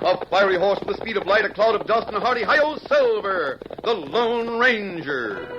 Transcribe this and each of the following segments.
A fiery horse with the speed of light, a cloud of dust, and a hearty hi-yo Silver, the Lone Ranger.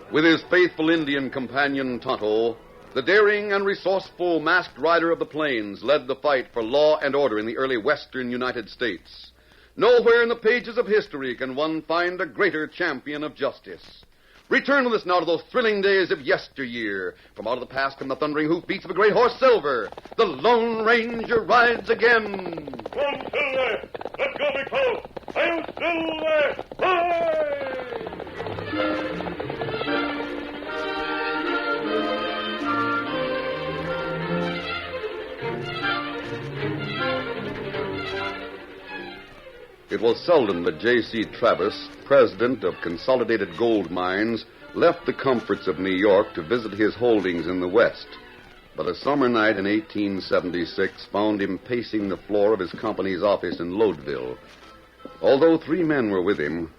With his faithful Indian companion Tonto, the daring and resourceful masked rider of the plains led the fight for law and order in the early western United States. Nowhere in the pages of history can one find a greater champion of justice. Return with us now to those thrilling days of yesteryear. From out of the past come the thundering hoofbeats of a great horse Silver. The Lone Ranger rides again. Come, Silver! Let's go, big fellow! Hail, Silver! Hooray! It was seldom that J.C. Travis, president of Consolidated Gold Mines, left the comforts of New York to visit his holdings in the West. But a summer night in 1876 found him pacing the floor of his company's office in Lodeville. Although 3 men were with him,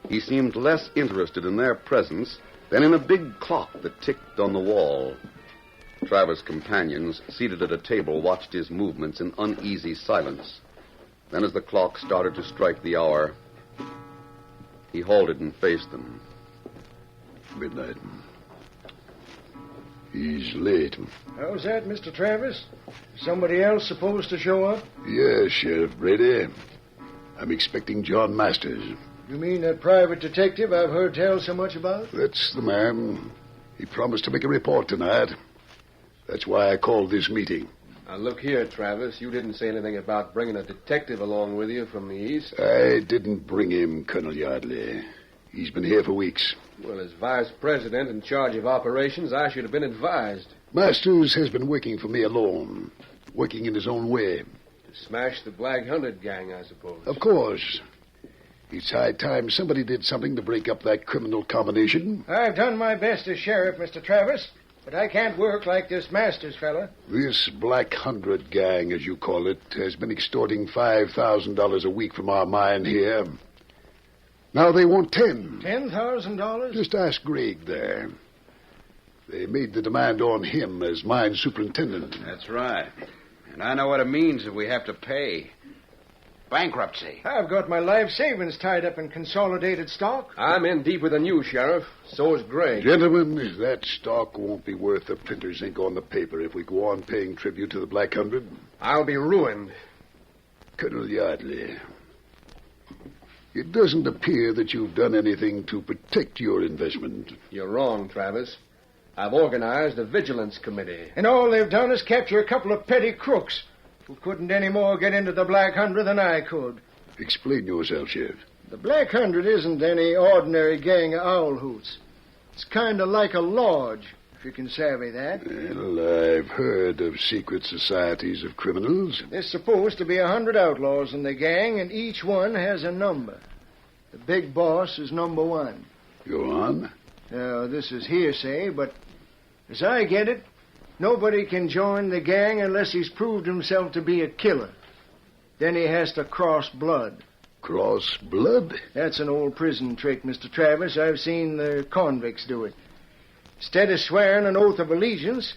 he seemed less interested in their presence than in a big clock that ticked on the wall. Travis' companions, seated at a table, watched his movements in uneasy silence. Then, as the clock started to strike the hour, he halted and faced them. Midnight. He's late. How's that, Mr. Travis? Somebody else supposed to show up? Yes, Sheriff Brady. I'm expecting John Masters. You mean that private detective I've heard tell so much about? That's the man. He promised to make a report tonight. That's why I called this meeting. Now, look here, Travis. You didn't say anything about bringing a detective along with you from the east. I didn't bring him, Colonel Yardley. He's been here for weeks. Well, as vice president in charge of operations, I should have been advised. Masters has been working for me alone, working in his own way. To smash the Black Hunted gang, I suppose. Of course. It's high time somebody did something to break up that criminal combination. I've done my best as sheriff, Mr. Travis. But I can't work like this Masters fella. This Black Hundred gang, as you call it, has been extorting $5,000 a week from our mine here. Now they want $10,000. $10,000? Just ask Gregg there. They made the demand on him as mine superintendent. That's right. And I know what it means if we have to pay. Bankruptcy. I've got my life savings tied up in consolidated stock. I'm in deeper than you, Sheriff. So is Gregg. Gentlemen, that stock won't be worth the printer's ink on the paper if we go on paying tribute to the Black Hundred. I'll be ruined. Colonel Yardley, it doesn't appear that you've done anything to protect your investment. You're wrong, Travis. I've organized a vigilance committee. And all they've done is capture a couple of petty crooks who couldn't any more get into the Black Hundred than I could. Explain yourself, Sheriff. The Black Hundred isn't any ordinary gang of owl hoots. It's kind of like a lodge, if you can savvy that. Well, I've heard of secret societies of criminals. There's supposed to be 100 outlaws in the gang, and each one has a number. The big boss is number one. Go on. Now, this is hearsay, but as I get it, nobody can join the gang unless he's proved himself to be a killer. Then he has to cross blood. Cross blood? That's an old prison trick, Mr. Travis. I've seen the convicts do it. Instead of swearing an oath of allegiance,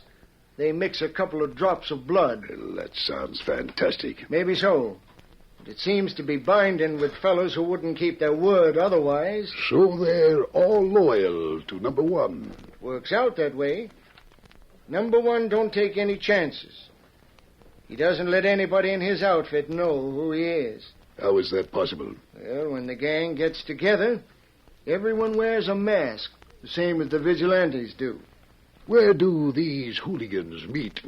they mix a couple of drops of blood. Well, that sounds fantastic. Maybe so. But it seems to be binding with fellows who wouldn't keep their word otherwise. So they're all loyal to number one. It works out that way. Number one don't take any chances. He doesn't let anybody in his outfit know who he is. How is that possible? Well, when the gang gets together, everyone wears a mask, the same as the vigilantes do. Where do these hooligans meet?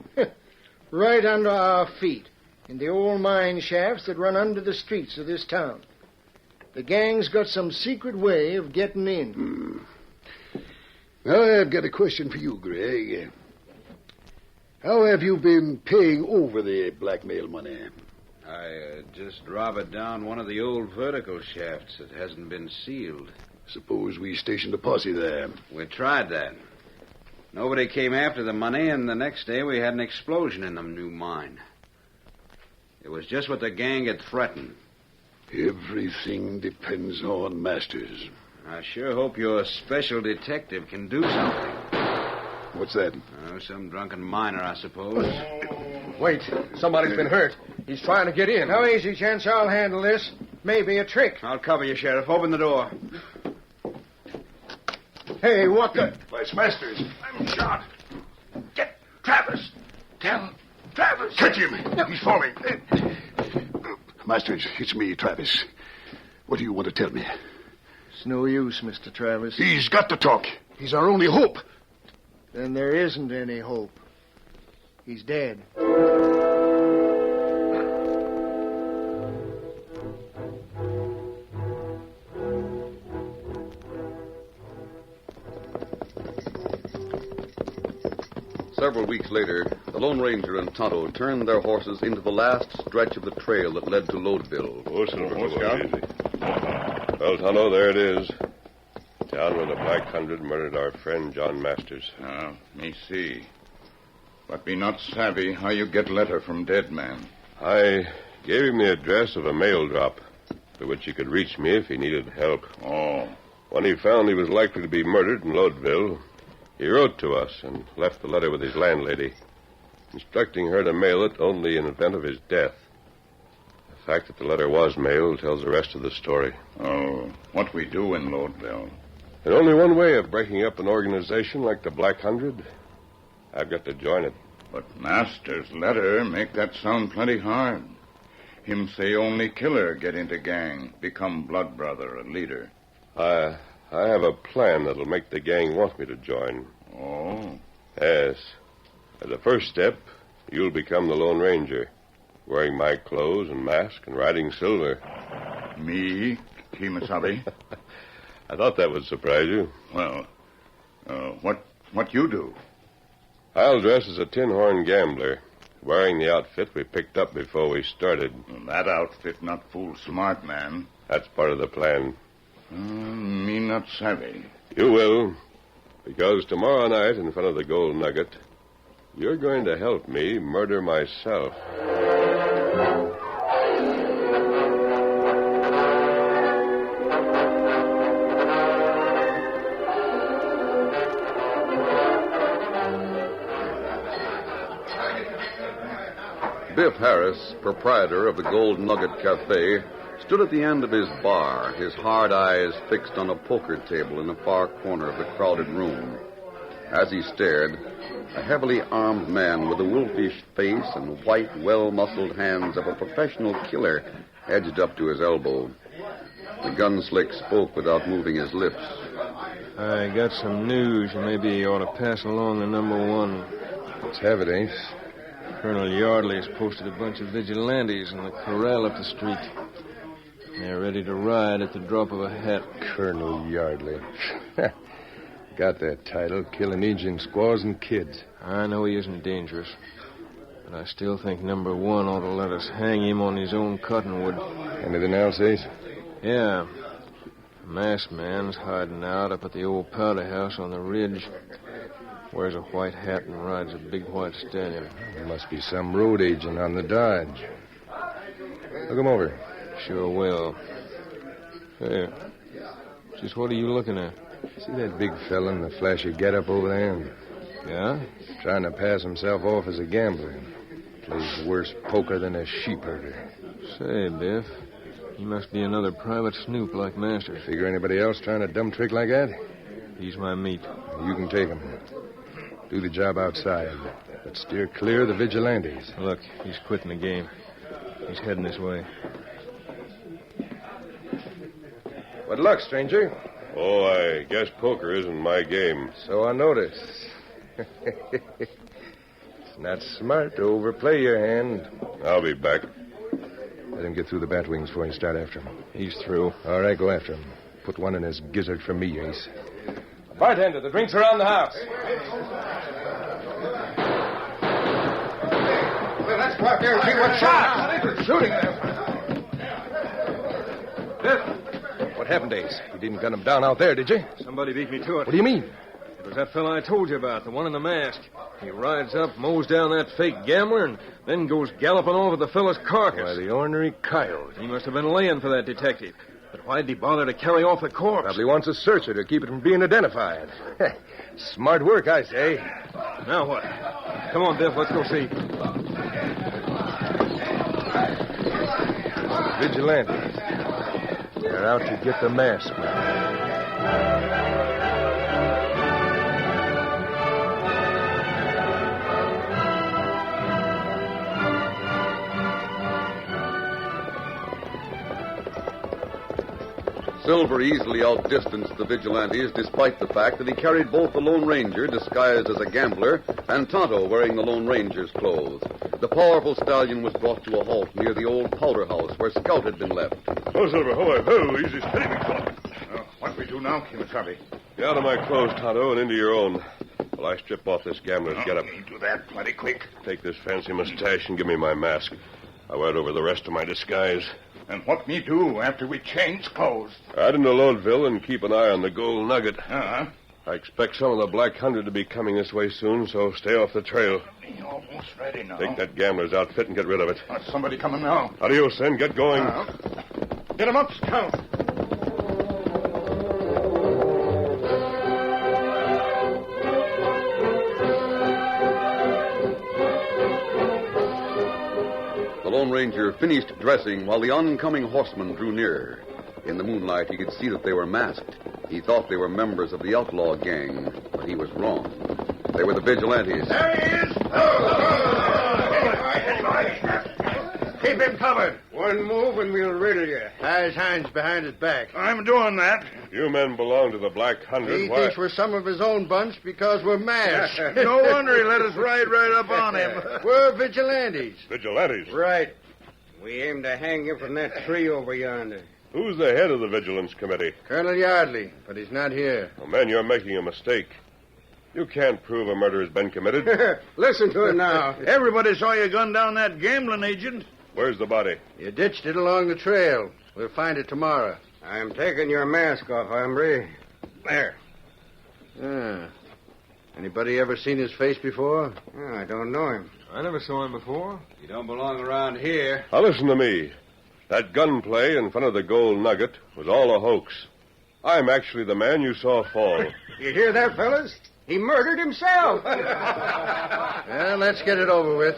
Right under our feet, in the old mine shafts that run under the streets of this town. The gang's got some secret way of getting in. Now, I've got a question for you, Greg. How have you been paying over the blackmail money? I just robbed it down one of the old vertical shafts that hasn't been sealed. Suppose we stationed a posse there. We tried that. Nobody came after the money, and the next day we had an explosion in the new mine. It was just what the gang had threatened. Everything depends on Masters. I sure hope your special detective can do something. What's that? Some drunken miner, I suppose. Wait, somebody's been hurt. He's trying to get in. No, easy, Chance. I'll handle this. Maybe a trick. I'll cover you, Sheriff. Open the door. Hey, what the... It's Masters. I'm shot. Get Travis. Tell Travis. Catch him. He's falling. Masters, it's me, Travis. What do you want to tell me? It's no use, Mr. Travis. He's got to talk. He's our only hope. Then there isn't any hope. He's dead. Several weeks later, the Lone Ranger and Tonto turned their horses into the last stretch of the trail that led to Lodeville. Oh, Silver, Well, Tonto, there it is. Town where the Black Hundred murdered our friend John Masters. Me see. But me not savvy how you get letter from dead man. I gave him the address of a mail drop to which he could reach me if he needed help. Oh. When he found he was likely to be murdered in Lodeville, he wrote to us and left the letter with his landlady, instructing her to mail it only in event of his death. The fact that the letter was mailed tells the rest of the story. Oh, what we do in Lodeville? There's only one way of breaking up an organization like the Black Hundred. I've got to join it. But Master's letter make that sound plenty hard. Him say only killer get into gang, become blood brother, a leader. I have a plan that'll make the gang want me to join. Oh? Yes. As a first step, you'll become the Lone Ranger, wearing my clothes and mask and riding silver. Me, Kimasabi? I thought that would surprise you. Well, what you do? I'll dress as a tin-horn gambler, wearing the outfit we picked up before we started. That outfit not fool smart, man. That's part of the plan. Me not savvy. You will, because tomorrow night in front of the Gold Nugget, you're going to help me murder myself. Biff Harris, proprietor of the Gold Nugget Cafe, stood at the end of his bar, his hard eyes fixed on a poker table in the far corner of the crowded room. As he stared, a heavily armed man with a wolfish face and white, well-muscled hands of a professional killer edged up to his elbow. The gunslick spoke without moving his lips. I got some news you maybe ought to pass along to number one. Let's have it, Ace. Colonel Yardley's posted a bunch of vigilantes in the corral up the street. They're ready to ride at the drop of a hat. Colonel Yardley. Got that title, killing Indian squaws and kids. I know he isn't dangerous, but I still think number one ought to let us hang him on his own cottonwood. Anything else, Ace? Yeah. Masked man's hiding out up at the old powder house on the ridge. Wears a white hat and rides a big white stallion. There must be some road agent on the Dodge. Look him over. Sure will. Hey, just what are you looking at? See that big fella in the flashy getup over there? Yeah? Trying to pass himself off as a gambler. Plays worse poker than a sheep herder. Say, Biff, he must be another private snoop like Master. Figure anybody else trying a dumb trick like that? He's my meat. You can take him. Do the job outside, but steer clear of the vigilantes. Look, he's quitting the game. He's heading this way. Good luck, stranger. Oh, I guess poker isn't my game. So I notice. It's not smart to overplay your hand. I'll be back. Let him get through the bat wings before you start after him. He's through. All right, go after him. Put one in his gizzard for me, Ace. Bartender, the drinks are on the house. Well, let's go out there and see what shot. Shooting them. What happened, Ace? You didn't gun him down out there, did you? Somebody beat me to it. What do you mean? It was that fella I told you about, the one in the mask. He rides up, mows down that fake gambler, and then goes galloping over the fella's carcass. Why, the ornery coyote. He must have been laying for that detective. But why'd he bother to carry off the corpse? Probably wants a searcher to keep it from being identified. Smart work, I say. Now what? Come on, Biff, let's go see. Vigilantes. They're out to get the masked man. Silver easily outdistanced the vigilantes despite the fact that he carried both the Lone Ranger, disguised as a gambler, and Tonto wearing the Lone Ranger's clothes. The powerful stallion was brought to a halt near the old powder house where Scout had been left. Oh, Silver, ho, easy, steady, big fella. What we do now, Kimasabi? Get out of my clothes, Tonto, and into your own. While I strip off this gambler's getup. You do that plenty quick. Take this fancy mustache and give me my mask. I wear it over the rest of my disguise. And what me do after we change clothes? Ride into Lodeville and keep an eye on the gold nugget. Uh-huh. I expect some of the Black Hundred to be coming this way soon, so stay off the trail. Me almost ready now. Take that gambler's outfit and get rid of it. Somebody coming now. Adios, then. Get going. Get him up, Scout. The Lone Ranger finished dressing while the oncoming horsemen drew near. In the moonlight, he could see that they were masked. He thought they were members of the outlaw gang, but he was wrong. They were the vigilantes. There he is. Keep him covered. One move and we'll riddle you. Tie his hands behind his back. I'm doing that. You men belong to the Black Hundred. He thinks we're some of his own bunch because we're masked. No wonder he let us ride right up on him. We're vigilantes. Vigilantes? Right. We aim to hang him from that tree over yonder. Who's the head of the Vigilance Committee? Colonel Yardley, but he's not here. Oh, man, you're making a mistake. You can't prove a murder has been committed. Listen to him now. Everybody saw you gun down that gambling agent. Where's the body? You ditched it along the trail. We'll find it tomorrow. I'm taking your mask off, hombre. There. Anybody ever seen his face before? Oh, I don't know him. I never saw him before. You don't belong around here. Now, listen to me. That gunplay in front of the gold nugget was all a hoax. I'm actually the man you saw fall. You hear that, fellas? He murdered himself. Well, let's get it over with.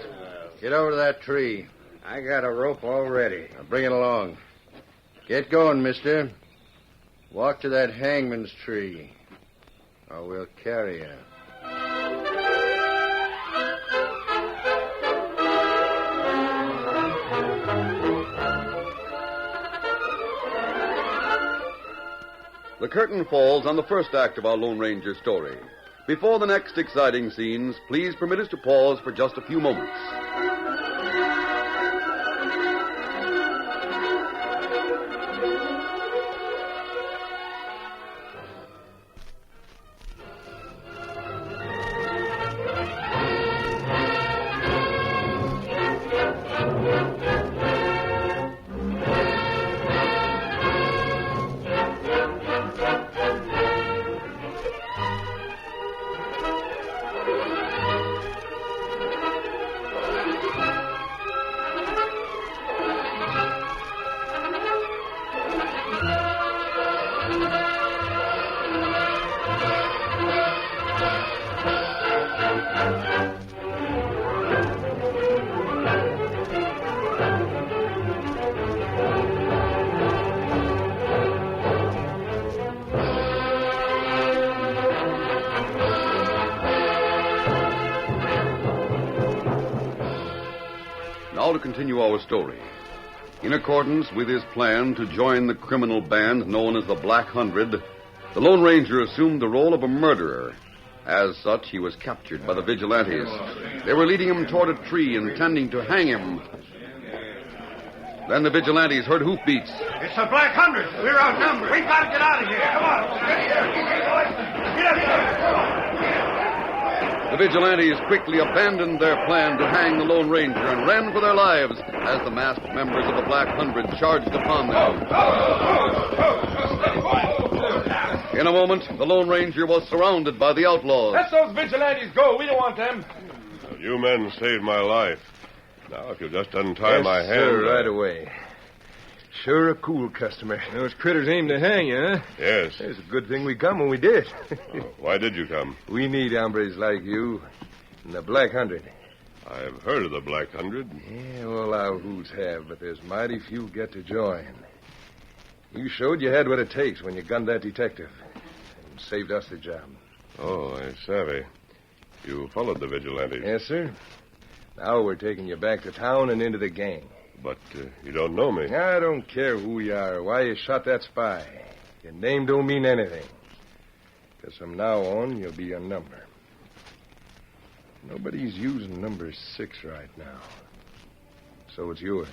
Get over to that tree. I got a rope already. Now bring it along. Get going, mister. Walk to that hangman's tree, or we'll carry you. The curtain falls on the first act of our Lone Ranger story. Before the next exciting scenes, please permit us to pause for just a few moments. Now to continue our story. In accordance with his plan to join the criminal band known as the Black Hundred, the Lone Ranger assumed the role of a murderer. As such, he was captured by the vigilantes. They were leading him toward a tree, intending to hang him. Then the vigilantes heard hoofbeats. It's the Black Hundred. We're outnumbered. We've got to get out of here. Come on. Get up here. The vigilantes quickly abandoned their plan to hang the Lone Ranger and ran for their lives as the masked members of the Black Hundred charged upon them. In a moment, the Lone Ranger was surrounded by the outlaws. Let those vigilantes go. We don't want them. You men saved my life. Now, if you'll just untie my hand... Sir, right away. Sure a cool customer. Those critters aimed to hang you, huh? Yes. It's a good thing we come when we did. Why did you come? We need hombres like you and the Black Hundred. I've heard of the Black Hundred. Yeah, all our who's have, but there's mighty few get to join. You showed you had what it takes when you gunned that detective and saved us the job. Oh, I savvy. You followed the vigilantes. Yes, sir. Now we're taking you back to town and into the gang. But you don't know me. I don't care who you are or why you shot that spy. Your name don't mean anything. Because from now on, you'll be a number. Nobody's using number 6 right now. So it's yours.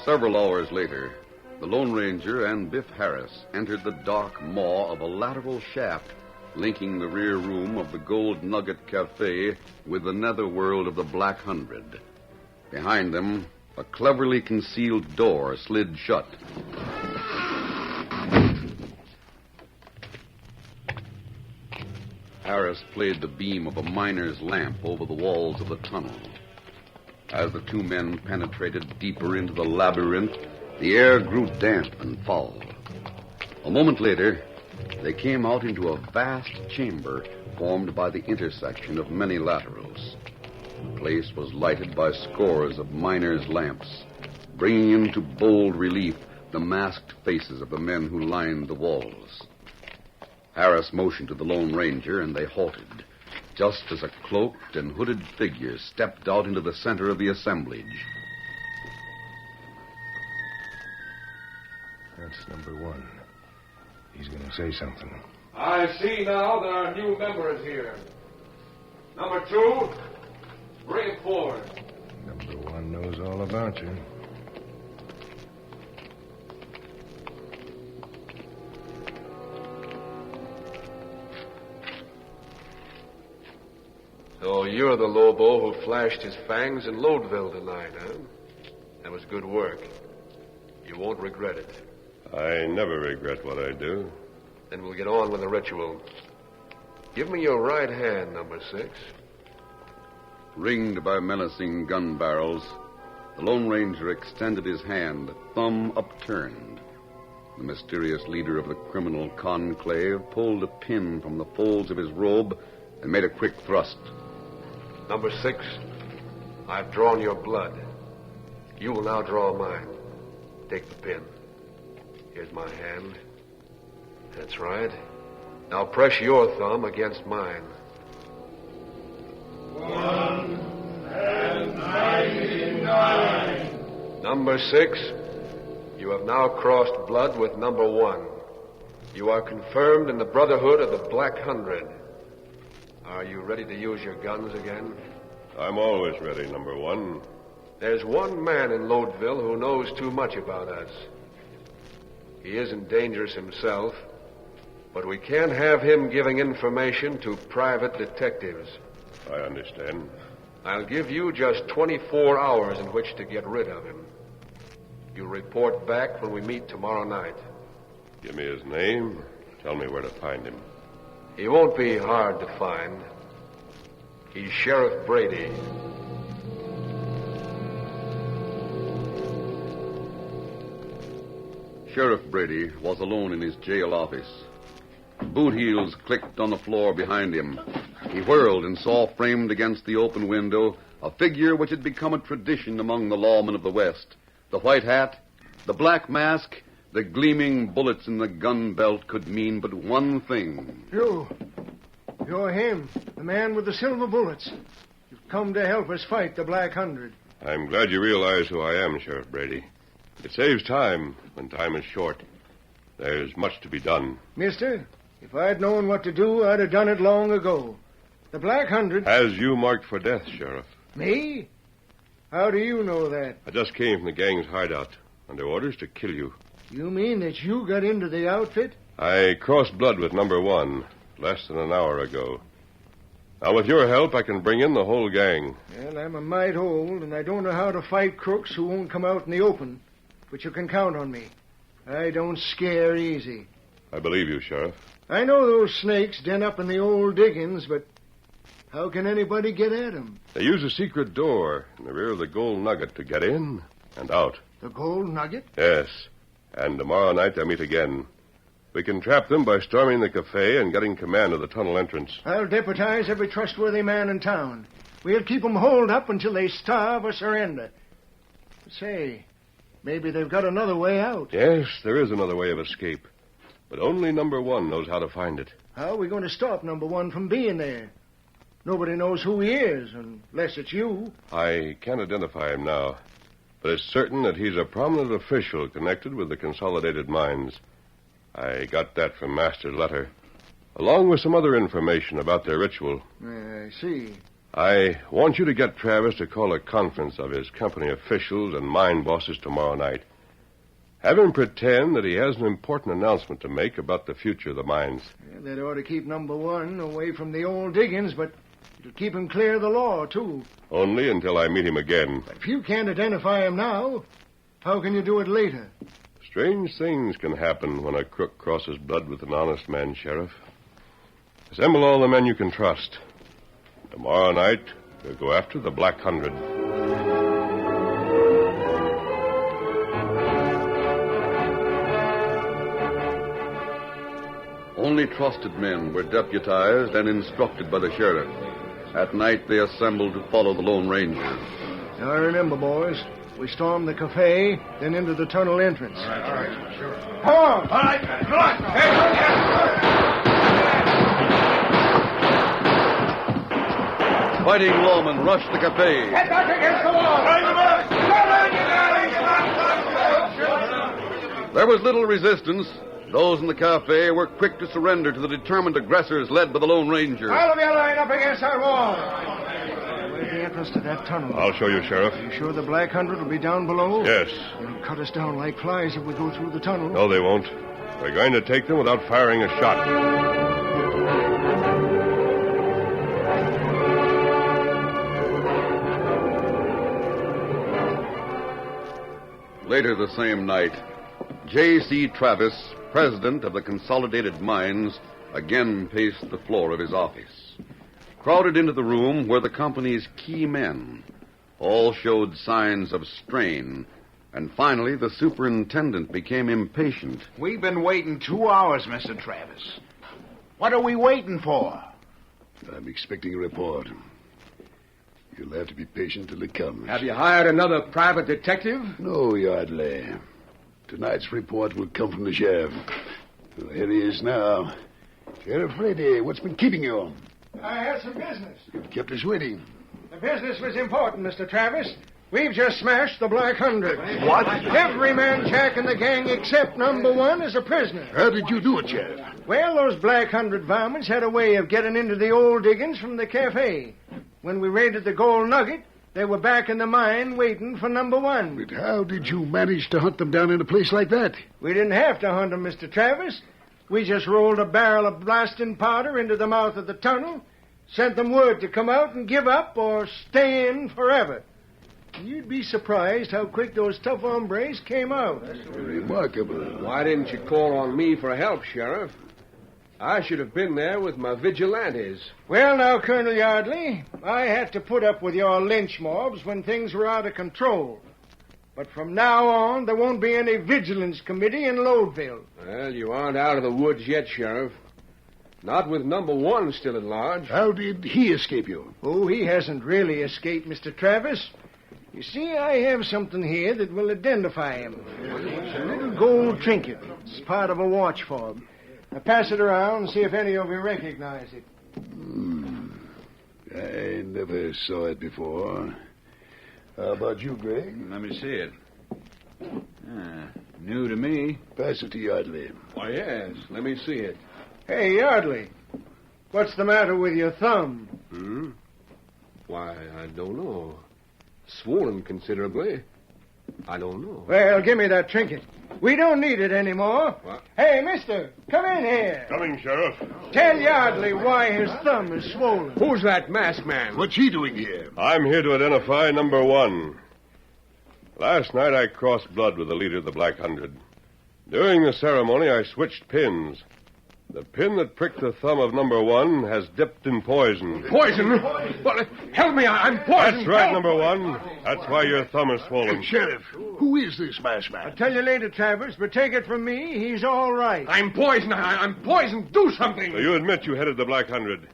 Several hours later, the Lone Ranger and Biff Harris entered the dark maw of a lateral shaft linking the rear room of the Gold Nugget Cafe with the netherworld of the Black Hundred. Behind them, a cleverly concealed door slid shut. Harris played the beam of a miner's lamp over the walls of the tunnel. As the two men penetrated deeper into the labyrinth, the air grew damp and foul. A moment later, they came out into a vast chamber formed by the intersection of many laterals. The place was lighted by scores of miners' lamps, bringing into bold relief the masked faces of the men who lined the walls. Harris motioned to the Lone Ranger, and they halted, just as a cloaked and hooded figure stepped out into the center of the assemblage. That's number 1. He's going to say something. I see now there are new members here. Number 2, bring it forward. Number 1 knows all about you. So you're the Lobo who flashed his fangs in Lodeville tonight, huh? That was good work. You won't regret it. I never regret what I do. Then we'll get on with the ritual. Give me your right hand, number 6. Ringed by menacing gun barrels, the Lone Ranger extended his hand, thumb upturned. The mysterious leader of the criminal conclave pulled a pin from the folds of his robe and made a quick thrust. Number 6, I've drawn your blood. You will now draw mine. Take the pin. Here's my hand. That's right. Now press your thumb against mine. 199. Number 6, you have now crossed blood with number 1. You are confirmed in the Brotherhood of the Black Hundred. Are you ready to use your guns again? I'm always ready, number 1. There's one man in Lodeville who knows too much about us. He isn't dangerous himself, but we can't have him giving information to private detectives. I understand. I'll give you just 24 hours in which to get rid of him. You report back when we meet tomorrow night. Give me his name. Tell me where to find him. He won't be hard to find. He's Sheriff Brady. Sheriff Brady was alone in his jail office. Boot heels clicked on the floor behind him. He whirled and saw framed against the open window a figure which had become a tradition among the lawmen of the West. The white hat, The black mask, the gleaming bullets in the gun belt could mean but one thing. You're him, the man with the silver bullets. You've come to help us fight the Black Hundred. I'm glad you realize who I am, Sheriff Brady. It saves time when time is short. There's much to be done. Mister, if I'd known what to do, I'd have done it long ago. The Black Hundred... Has you marked for death, Sheriff. Me? How do you know that? I just came from the gang's hideout, under orders to kill you. You mean that you got into the outfit? I crossed blood with number one less than an hour ago. Now, with your help, I can bring in the whole gang. Well, I'm a mite old, and I don't know how to fight crooks who won't come out in the open. But you can count on me. I don't scare easy. I believe you, Sheriff. I know those snakes den up in the old diggings, but how can anybody get at them? They use a secret door in the rear of the Gold Nugget to get in and out. The Gold Nugget? Yes. And tomorrow night they'll meet again. We can trap them by storming the cafe and getting command of the tunnel entrance. I'll deputize every trustworthy man in town. We'll keep them holed up until they starve or surrender. Say, maybe they've got another way out. Yes, there is another way of escape. But only number one knows how to find it. How are we going to stop number one from being there? Nobody knows who he is, unless it's you. I can't identify him now. But it's certain that he's a prominent official connected with the Consolidated Mines. I got that from Master's letter, along with some other information about their ritual. I see. I want you to get Travis to call a conference of his company officials and mine bosses tomorrow night. Have him pretend that he has an important announcement to make about the future of the mines. Yeah, that ought to keep number one away from the old diggings, but it'll keep him clear of the law, too. Only until I meet him again. But if you can't identify him now, how can you do it later? Strange things can happen when a crook crosses blood with an honest man, Sheriff. Assemble all the men you can trust. Tomorrow night, we'll go after the Black Hundred. Only trusted men were deputized and instructed by the sheriff. At night, they assembled to follow the Lone Ranger. Now, remember, boys, we stormed the cafe, then into the tunnel entrance. All right, sure. Come on! All right, come on! Fighting lawmen rushed the cafe. Get back against the wall! There was little resistance. Those in the cafe were quick to surrender to the determined aggressors led by the Lone Ranger. All of you line up against our wall. Where's the entrance to that tunnel? I'll show you, Sheriff. You sure the Black Hundred will be down below? Yes. They'll cut us down like flies if we go through the tunnel. No, they won't. We're going to take them without firing a shot. Later the same night, J.C. Travis, president of the Consolidated Mines, again paced the floor of his office. Crowded into the room were the company's key men. All showed signs of strain, and finally the superintendent became impatient. We've been waiting 2 hours, Mr. Travis. What are we waiting for? I'm expecting a report. You'll have to be patient till it comes. Have you hired another private detective? No, Yardley. Tonight's report will come from the sheriff. Well, here he is now. Sheriff Brady, what's been keeping you? I had some business. You've kept us waiting. The business was important, Mr. Travis. We've just smashed the Black Hundred. What? Every man jack in the gang except number one is a prisoner. How did you do it, Sheriff? Well, those Black Hundred varmints had a way of getting into the old diggings from the cafe. When we raided the Gold Nugget, they were back in the mine waiting for number one. But how did you manage to hunt them down in a place like that? We didn't have to hunt them, Mr. Travis. We just rolled a barrel of blasting powder into the mouth of the tunnel, sent them word to come out and give up or stay in forever. You'd be surprised how quick those tough hombres came out. Remarkable. Why didn't you call on me for help, Sheriff? I should have been there with my vigilantes. Well, now, Colonel Yardley, I had to put up with your lynch mobs when things were out of control. But from now on, there won't be any vigilance committee in Lodeville. Well, you aren't out of the woods yet, Sheriff. Not with number one still at large. How did he escape you? Oh, he hasn't really escaped, Mr. Travis. You see, I have something here that will identify him. It's a little gold trinket. It's part of a watch fob. Now pass it around and see if any of you recognize it. I never saw it before. How about you, Greg? Let me see it. New to me. Pass it to Yardley. Why, yes. Let me see it. Hey, Yardley, what's the matter with your thumb? Why, I don't know. Swollen considerably. I don't know. Well, give me that trinket. We don't need it anymore. What? Hey, mister, come in here. Coming, Sheriff. Tell Yardley why his thumb is swollen. Who's that masked man? What's he doing here? I'm here to identify number one. Last night I crossed blood with the leader of the Black Hundred. During the ceremony, I switched pins. The pin that pricked the thumb of number one has dipped in poison. Poison? Well, help me, I'm poisoned. That's right, number one. That's why your thumb is swollen. Sheriff, who is this masked man? I'll tell you later, Travers, but take it from me, he's all right. I'm poisoned. I'm poisoned. Do something. So you admit you headed the Black Hundred.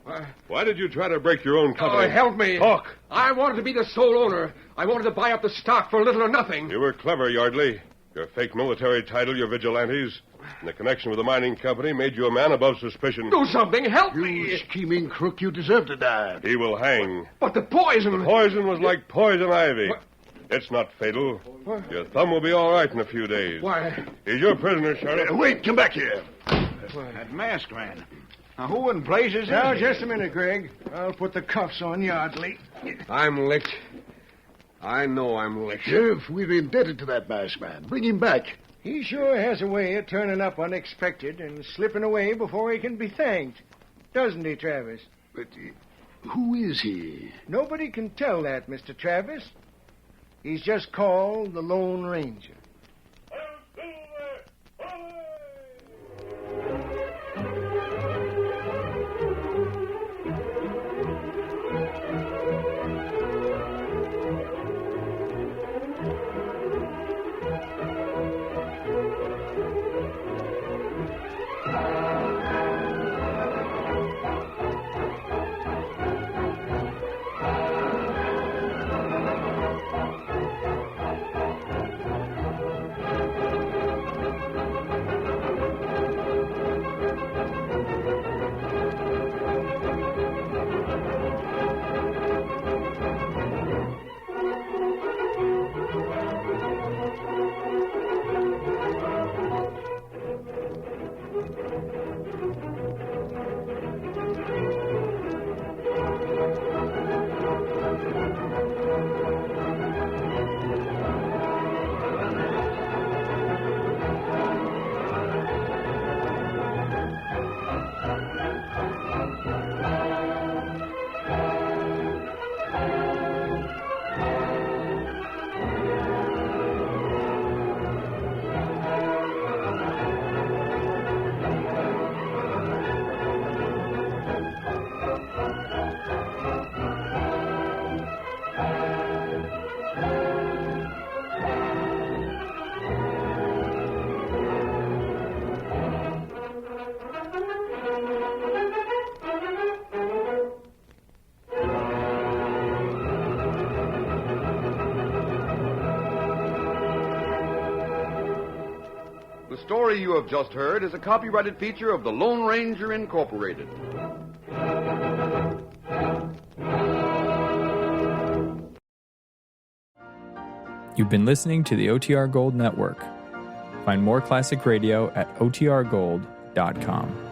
Why did you try to break your own company? Help me. Talk. I wanted to be the sole owner. I wanted to buy up the stock for little or nothing. You were clever, Yardley. Your fake military title, your vigilantes, and the connection with the mining company made you a man above suspicion. Do something. Help You me. scheming crook, you deserve to die. He will hang. But the poison. The poison was like poison ivy. It's not fatal. Your thumb will be all right in a few days. Why? He's your prisoner, Sheriff. Wait, come back here. That masked man. Now, who in blazes is Now, he? just a minute, Greg. I'll put the cuffs on Yardley. I'm licked. I know I'm licked. Sheriff, we're indebted to that masked man. Bring him back. He sure has a way of turning up unexpected and slipping away before he can be thanked. Doesn't he, Travis? But who is he? Nobody can tell that, Mr. Travis. He's just called the Lone Ranger. The story you have just heard is a copyrighted feature of the Lone Ranger Incorporated. You've been listening to the OTR Gold Network. Find more classic radio at otrgold.com.